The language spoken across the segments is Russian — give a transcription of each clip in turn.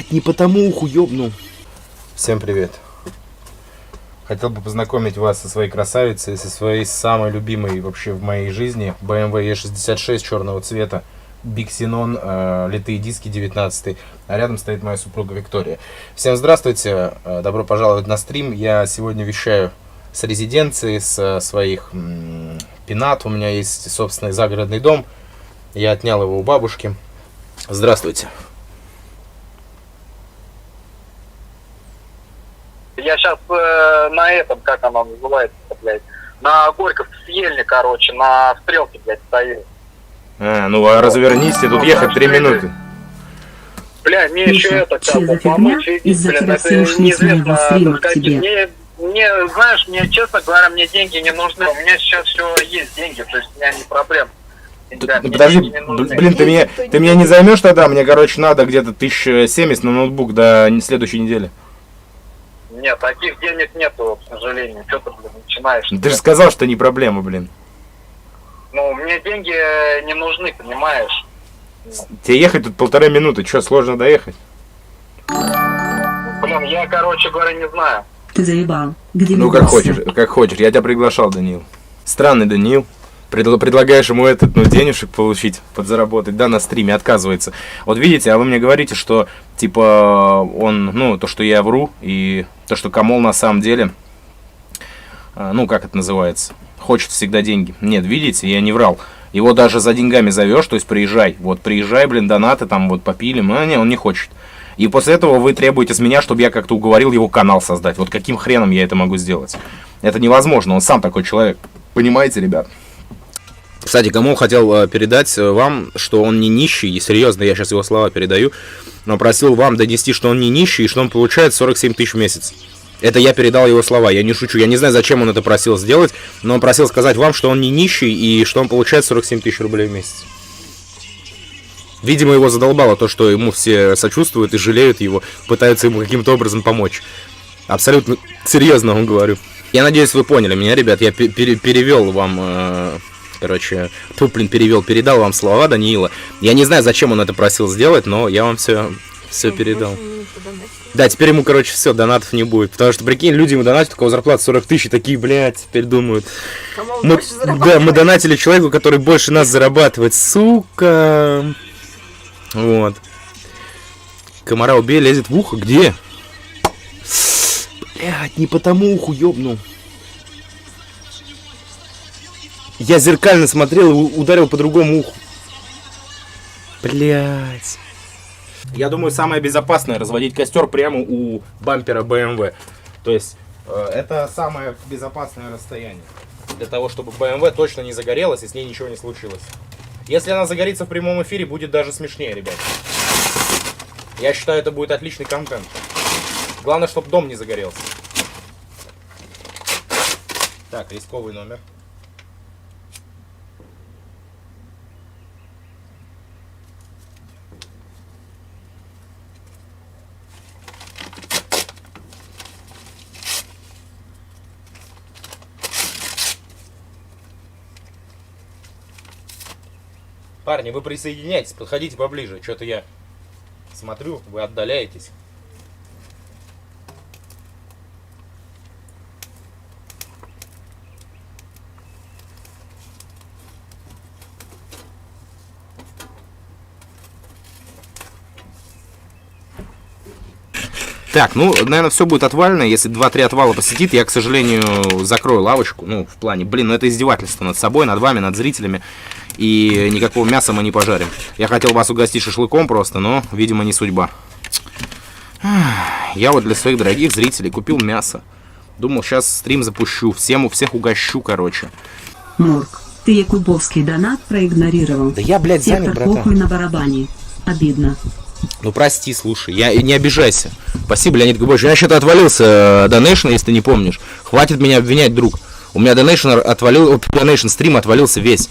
Блять, не потому уху ёбнул. Всем привет. Хотел бы познакомить вас со своей красавицей, со своей самой любимой вообще в моей жизни BMW E66 черного цвета, Big Xenon, литые диски 19, а рядом стоит моя супруга Виктория. Всем здравствуйте, добро пожаловать на стрим. Я сегодня вещаю с резиденции, с своих пенат. У меня есть собственный загородный дом, я отнял его у бабушки. Здравствуйте. Я сейчас на этом, как оно называется, блядь, на Горьковке с Ельни, короче, на стрелке, блядь, стою. Ну а развернись, тут ехать 3 минуты. Бля, мне еще это, как бы, помочь, блин, это неизвестно, мне, знаешь, мне, честно говоря, мне деньги не нужны, у меня сейчас все есть деньги, то есть у меня не проблем. Подожди, блин, ты меня не займешь тогда? Мне, короче, надо где-то 1070 на ноутбук до следующей недели. Нет, таких денег нету, к сожалению. Что ты, блин, начинаешь? Ты же сказал, что не проблема, блин. Ну, мне деньги не нужны, понимаешь? Тебе ехать тут 1,5 минуты, что, сложно доехать? Блин, я, короче говоря, не знаю. Ты заебал. Где ну, как хочешь, я тебя приглашал, Даниил. Странный Даниил. Предлагаешь ему денежек получить, подзаработать, да, на стриме, отказывается. Вот видите, а вы мне говорите, что, типа, он, то, что я вру, и то, что Камол на самом деле, как это называется, хочет всегда деньги. Нет, видите, я не врал. Его даже за деньгами зовешь, то есть приезжай, блин, донаты, там, вот, попилим, не, он не хочет. И после этого вы требуете с меня, чтобы я как-то уговорил его канал создать. Вот каким хреном я это могу сделать? Это невозможно, он сам такой человек. Понимаете, ребят? Кстати, Камол хотел передать вам, что он не нищий, и серьезно, я сейчас его слова передаю, но просил вам донести, что он не нищий, и что он получает 47 тысяч в месяц. Это я передал его слова, я не шучу, я не знаю, зачем он это просил сделать, но он просил сказать вам, что он не нищий, и что он получает 47 тысяч рублей в месяц. Видимо, его задолбало то, что ему все сочувствуют и жалеют его, пытаются ему каким-то образом помочь. Абсолютно серьезно вам говорю. Я надеюсь, вы поняли меня, ребят, я перевел вам... передал вам слова Даниила. Я не знаю, зачем он это просил сделать, но я вам все передал. Да, теперь ему, все, донатов не будет. Потому что, прикинь, люди ему донатят, у кого зарплата 40 тысяч, и такие, блядь, теперь думают. Мы донатили человеку, который больше нас зарабатывает. Сука. Вот. Комара убей, лезет в ухо. Где? Блядь, не потому уху ёбнул. Я зеркально смотрел и ударил по другому уху. Блять. Я думаю, самое безопасное разводить костер прямо у бампера BMW. То есть, это самое безопасное расстояние. Для того, чтобы BMW точно не загорелась и с ней ничего не случилось. Если она загорится в прямом эфире, будет даже смешнее, ребят. Я считаю, это будет отличный контент. Главное, чтобы дом не загорелся. Так, рисковый номер. Парни, вы присоединяйтесь, подходите поближе. Что-то я смотрю, вы отдаляетесь. Так, наверное, все будет отвально. Если 2-3 отвала посетит, я, к сожалению, закрою лавочку. В плане, это издевательство над собой, над вами, над зрителями. И никакого мяса мы не пожарим. Я хотел вас угостить шашлыком просто, но, видимо, не судьба. Я вот для своих дорогих зрителей купил мясо. Думал, сейчас стрим запущу, всех угощу, короче. Мурк, ты якубовский донат проигнорировал. Да я, блядь, занят, братан. Похуй на барабане. Обидно. Прости, слушай, не обижайся. Спасибо, Леонид Губович. У меня что-то отвалился донейшн, если ты не помнишь. Хватит меня обвинять, друг. У меня донейшн стрим отвалился весь.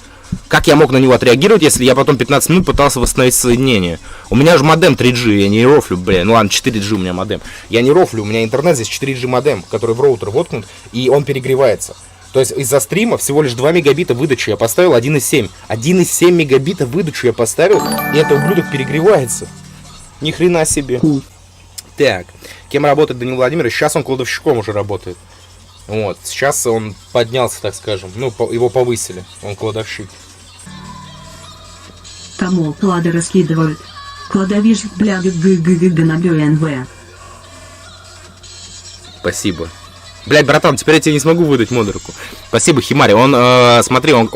Как я мог на него отреагировать, если я потом 15 минут пытался восстановить соединение? У меня же модем 3G, я не рофлю, ладно, 4G у меня модем. Я не рофлю, у меня интернет здесь 4G модем, который в роутер воткнут, и он перегревается. То есть из-за стрима всего лишь 2 мегабита выдачи я поставил, 1,7. 1,7 мегабита выдачу я поставил, и этот ублюдок перегревается. Ни хрена себе. Так, кем работает Данил Владимирович? Сейчас он кладовщиком уже работает. Вот, сейчас он поднялся, так скажем. Ну, его повысили. Он кладовщик. Кому клады раскидывают? Кладовщик, бля, г на БНВ. Спасибо. Блять, братан, теперь я тебе не смогу выдать модерку. Спасибо, Химари. Он, смотри, он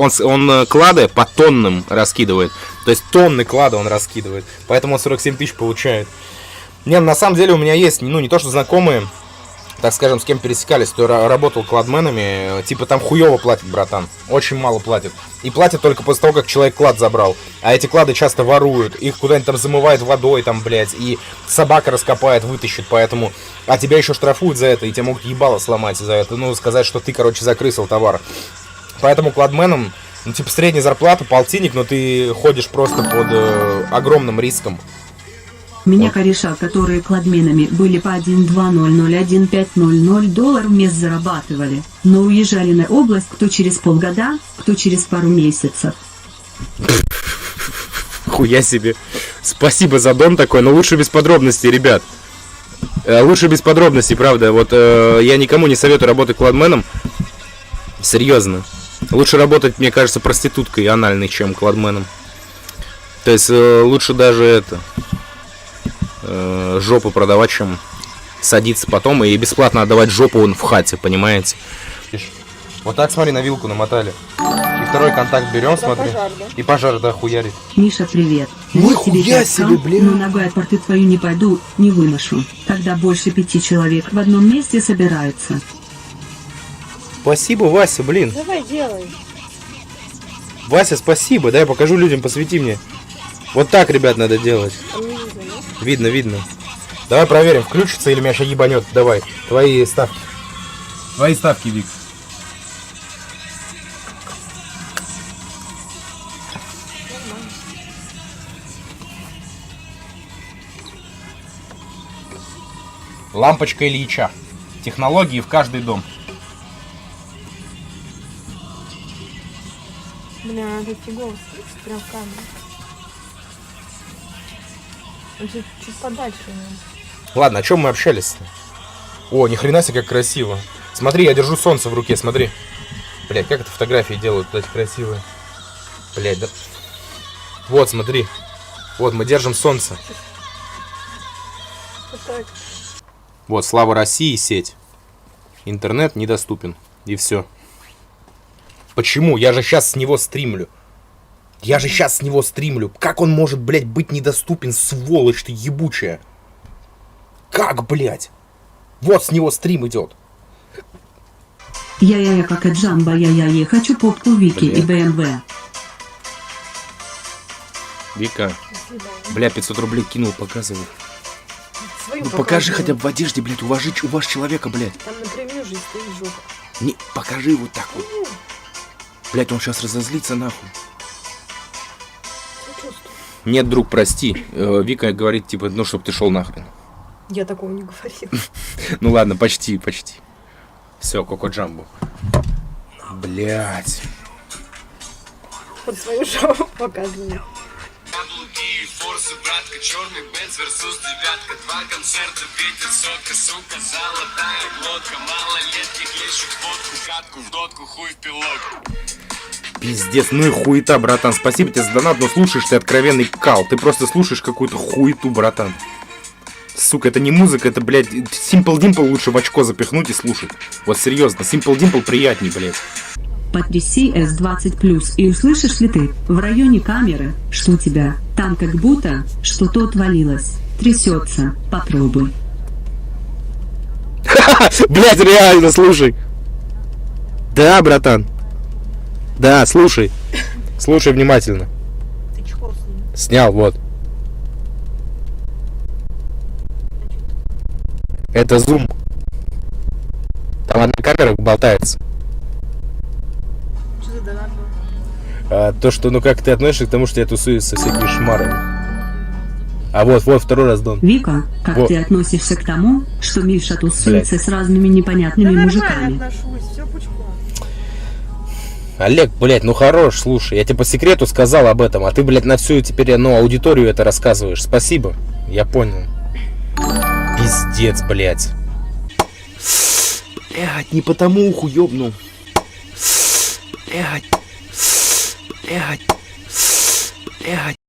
клады по тоннам раскидывает. То есть тонны клада он раскидывает. Поэтому он 47 тысяч получает. Не, на самом деле у меня есть, ну, не то что знакомые, так скажем, с кем пересекались, кто работал кладменами, типа там хуёво платят, братан. Очень мало платят. И платят только после того, как человек клад забрал. А эти клады часто воруют. Их куда-нибудь там замывают водой, там, блядь. И собака раскопает, вытащит, поэтому... А тебя еще штрафуют за это, и тебя могут ебало сломать за это. Ну, сказать, что ты, короче, закрысил товар. Поэтому кладменам, ну, типа, средняя зарплата, полтинник, но ты ходишь просто под огромным риском. Меня кореша, которые кладменами были по 1,2001500 долларов в месяц зарабатывали, но уезжали на область кто через полгода, кто через пару месяцев. Хуя себе. Спасибо за дон такой, но лучше без подробностей, ребят. Лучше без подробностей, правда. Вот я никому не советую работать кладменом. Серьезно. Лучше работать, мне кажется, проституткой анальной, чем кладменом. То есть лучше даже это... жопу продавать, чем садиться потом и бесплатно отдавать жопу он в хате, понимаете? Вот так, смотри, на вилку намотали. И второй контакт берем, смотри. Пожар, да? И пожар, да, хуярит. Миша, привет. Нихуя себе, блин. Но ногой от порты твою не пойду, не выношу. Когда больше 5 человек в одном месте собираются. Спасибо, Вася, блин. Давай, делай. Вася, спасибо. Дай покажу людям, посвети мне. Вот так, ребят, надо делать. Видно, видно. Давай проверим, включится или меня сейчас ебанет. Давай, твои ставки. Твои ставки, Вик. Лампочка Ильича. Технологии в каждый дом. Бля, это фигово, прям в камеру. Чуть подальше. Ладно, о чем мы общались-то? О, ни хрена себе, как красиво. Смотри, я держу солнце в руке, смотри. Блять, как это фотографии делают, вот эти красивые. Блять, да. Вот, смотри. Вот, мы держим солнце. Вот так. Вот, слава России, сеть. Интернет недоступен. И все. Почему? Я же сейчас с него стримлю. Как он может, блядь, быть недоступен, сволочь ты ебучая? Как, блядь? Вот с него стрим идет. Я как и Джамба, я хочу попку Вики и БМВ. Вика, бля, 500 рублей кинул, показывай. Свою Ну покажи показывай. хотя бы в одежде, блядь, уваж человека, блядь. Там напрямую же стоит жопа. Не, покажи вот так вот. Блядь, он сейчас разозлится нахуй. Нет, друг, прости. Вика говорит, типа, ну, чтоб ты шел нахрен. Я такого не говорила. Ну ладно, почти. Все, Коко Джамбо. Блять. Вот свою жопу показываю. Яблоки, форсы, братка, черный Бенц versus девятка. Два концерта, ветер, сока, сука, золотая глотка. Малолетних лещут водку, катку, в дотку, хуй в пилот. Пиздец, ну и хуета, братан. Спасибо тебе за донат, но слушаешь ты откровенный кал. Ты просто слушаешь какую-то хуету, братан. Сука, это не музыка, это, блядь, Simple Dimple лучше в очко запихнуть и слушать. Вот серьезно, Simple Dimple приятней, блядь. Потряси S20+, и услышишь ли ты, в районе камеры, что у тебя, там как будто, что-то отвалилось, трясется, попробуй. Блядь, реально, слушай. Да, братан. Да, слушай. Слушай внимательно. Ты чехол снял. Снял, вот. Это зум. Там одна камера болтается. Что за донат был? То, что, ну как ты относишься к тому, что я тусуюсь со всякими шмарами. А вот второй раз дон. Вика, как Вот. ты относишься к тому, что Миша тусуется с разными непонятными Да мужиками? нормально отношусь, все пучком. Олег, блядь, ну хорош, слушай, я тебе по секрету сказал об этом, а ты, блядь, на всю теперь, ну, аудиторию это рассказываешь. Спасибо, я понял. Пиздец, блядь. Блядь, не потому уху ёбнул. Блядь. Блядь. Блядь.